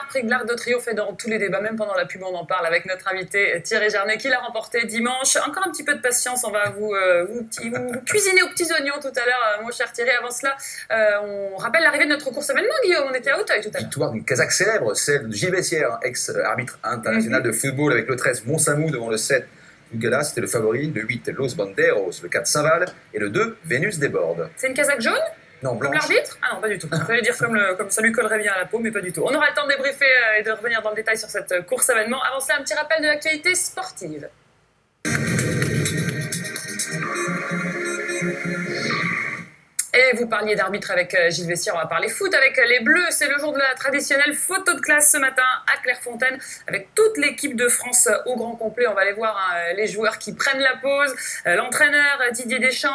prix de l'Arc de Triomphe est dans tous les débats, même pendant la pub on en parle avec notre invité Thierry Jarnet qui l'a remporté dimanche. Encore un petit peu de patience, on va vous cuisiner aux petits oignons tout à l'heure, mon cher Thierry. Avant cela, on rappelle l'arrivée de notre course événement, Guillaume, on était à Auteuil tout à l'heure. Victoire d'une Kazakh célèbre, celle de Gilles Vessière, ex-arbitre international de football, avec le 13 Montsamou devant le 7 Ugala, c'était le favori, le 8 Los Banderos, le 4 Saint-Val et le 2 Vénus déborde. C'est une Kazakh jaune? Non, Comme l'arbitre? Ah non, pas du tout. J'allais dire comme ça lui collerait bien à la peau, mais pas du tout. On aura le temps de débriefer et de revenir dans le détail sur cette course événement. Avant cela, un petit rappel de l'actualité sportive. Et vous parliez d'arbitre avec Gilles Vessière, on va parler foot avec les Bleus. C'est le jour de la traditionnelle photo de classe ce matin à Clairefontaine avec toute l'équipe de France au grand complet. On va aller voir les joueurs qui prennent la pause, l'entraîneur Didier Deschamps,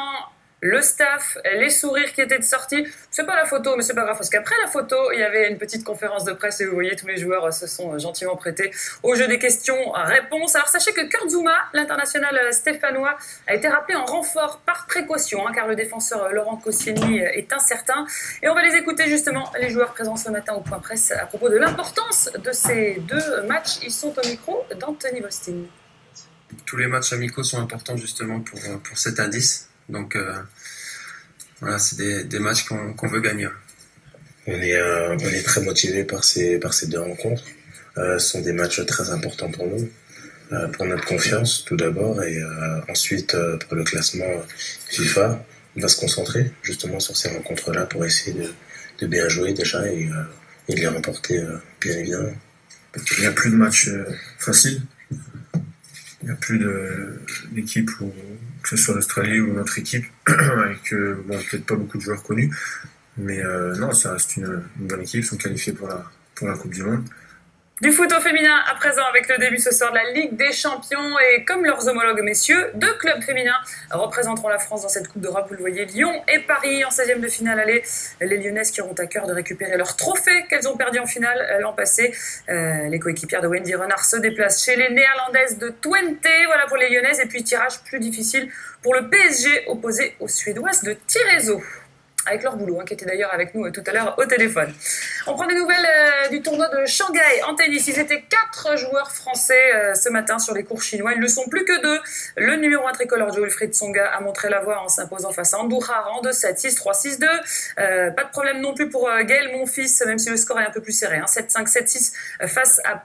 le staff, les sourires qui étaient de sortie. C'est pas la photo, mais c'est pas grave, parce qu'après la photo, il y avait une petite conférence de presse et vous voyez, tous les joueurs se sont gentiment prêtés au jeu des questions-réponses. Alors sachez que Kurt Zouma, l'international stéphanois, a été rappelé en renfort par précaution, car le défenseur Laurent Koscielny est incertain. Et on va les écouter justement, les joueurs présents ce matin au point presse, à propos de l'importance de ces deux matchs. Ils sont au micro d'Anthony Vostin. Tous les matchs amicaux sont importants justement pour cet indice. Donc voilà, c'est des matchs qu'on veut gagner. On est très motivé par ces deux rencontres. Ce sont des matchs très importants pour nous, pour notre confiance tout d'abord, et ensuite pour le classement FIFA. On va se concentrer justement sur ces rencontres-là pour essayer de bien jouer déjà et de les remporter bien évidemment. Il n'y a plus de matchs faciles. Il n'y a plus d'équipe, que ce soit l'Australie ou notre équipe, avec peut-être pas beaucoup de joueurs connus. Mais non, ça reste une bonne équipe, ils sont qualifiés pour la Coupe du Monde. Du foot au féminin à présent avec le début ce soir de la Ligue des Champions et comme leurs homologues messieurs, deux clubs féminins représenteront la France dans cette Coupe d'Europe. Vous le voyez, Lyon et Paris en 16e de finale aller. Les Lyonnaises qui auront à cœur de récupérer leur trophée qu'elles ont perdu en finale l'an passé. Les coéquipières de Wendy Renard se déplacent chez les Néerlandaises de Twente. Voilà pour les Lyonnaises. Et puis tirage plus difficile pour le PSG opposé aux Suédoises de Tirezo. Avec leur boulot, qui était d'ailleurs avec nous tout à l'heure au téléphone. On prend des nouvelles du tournoi de Shanghai en tennis. Ils étaient 4 joueurs français ce matin sur les cours chinois. Ils ne sont plus que 2. Le numéro 1 tricolore, Jo-Wilfried Tsonga, a montré la voie en s'imposant face à Andujar en 2-7, 6-3, 6-2. Pas de problème non plus pour Gaël Monfils, même si le score est un peu plus serré. 7-5, 7-6 face à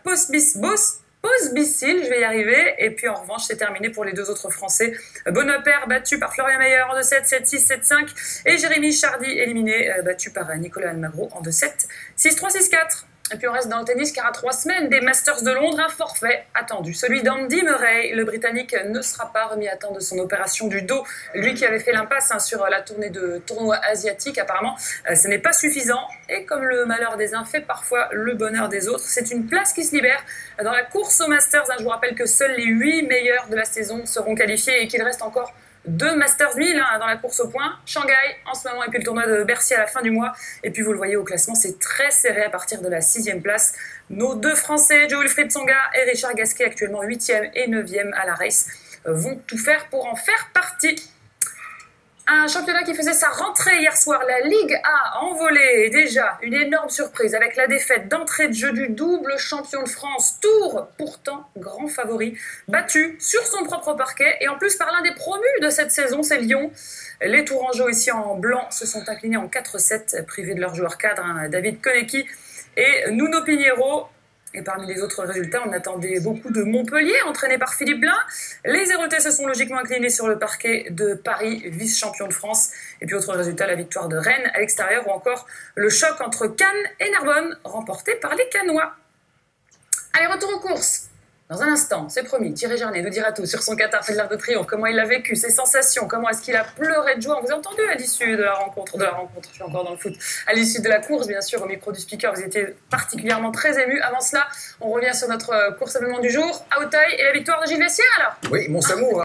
Pospisil, je vais y arriver. Et puis en revanche, c'est terminé pour les deux autres Français. Benoît Paire battu par Florian Mayer en 2-7, 7-6, 7-5. Et Jérémy Chardy éliminé, battu par Nicolas Almagro en 2-7, 6-3, 6-4. Et puis on reste dans le tennis car à 3 semaines des Masters de Londres, un forfait attendu. Celui d'Andy Murray, le Britannique ne sera pas remis à temps de son opération du dos. Lui qui avait fait l'impasse sur la tournée de tournois asiatiques, apparemment, ce n'est pas suffisant. Et comme le malheur des uns fait parfois le bonheur des autres, c'est une place qui se libère dans la course aux Masters. Je vous rappelle que seuls les 8 meilleurs de la saison seront qualifiés et qu'il reste encore 2 Masters 1000 dans la course au point. Shanghai en ce moment et puis le tournoi de Bercy à la fin du mois. Et puis vous le voyez au classement, c'est très serré à partir de la 6e place. Nos 2 Français, Jo-Wilfried Tsonga et Richard Gasquet, actuellement 8e et 9e à la race, vont tout faire pour en faire partie. Un championnat qui faisait sa rentrée hier soir, la Ligue A en volée, et déjà une énorme surprise avec la défaite d'entrée de jeu du double champion de France, Tours, pourtant grand favori, battu sur son propre parquet et en plus par l'un des promus de cette saison, c'est Lyon. Les Tourangeaux ici en blanc se sont inclinés en 4-7, privés de leur joueur cadre, David Konecki et Nuno Pinheiro. Et parmi les autres résultats, on attendait beaucoup de Montpellier, entraîné par Philippe Blain. Les Hérotés se sont logiquement inclinés sur le parquet de Paris, vice-champion de France. Et puis autre résultat, la victoire de Rennes à l'extérieur ou encore le choc entre Cannes et Narbonne, remporté par les Cannois. Allez, retour aux courses. Dans un instant, c'est promis, Thierry Jarnet nous dira tout sur son Qatar fait de l'Arc de Triomphe, comment il l'a vécu, ses sensations, comment est-ce qu'il a pleuré de joie. On vous a entendu à l'issue de la rencontre, je suis encore dans le foot, à l'issue de la course, bien sûr, au micro du speaker, vous étiez particulièrement très ému. Avant cela, on revient sur notre course événement du jour, à Auteuil, et la victoire de Gilles Vessière alors. Oui, Montsamou.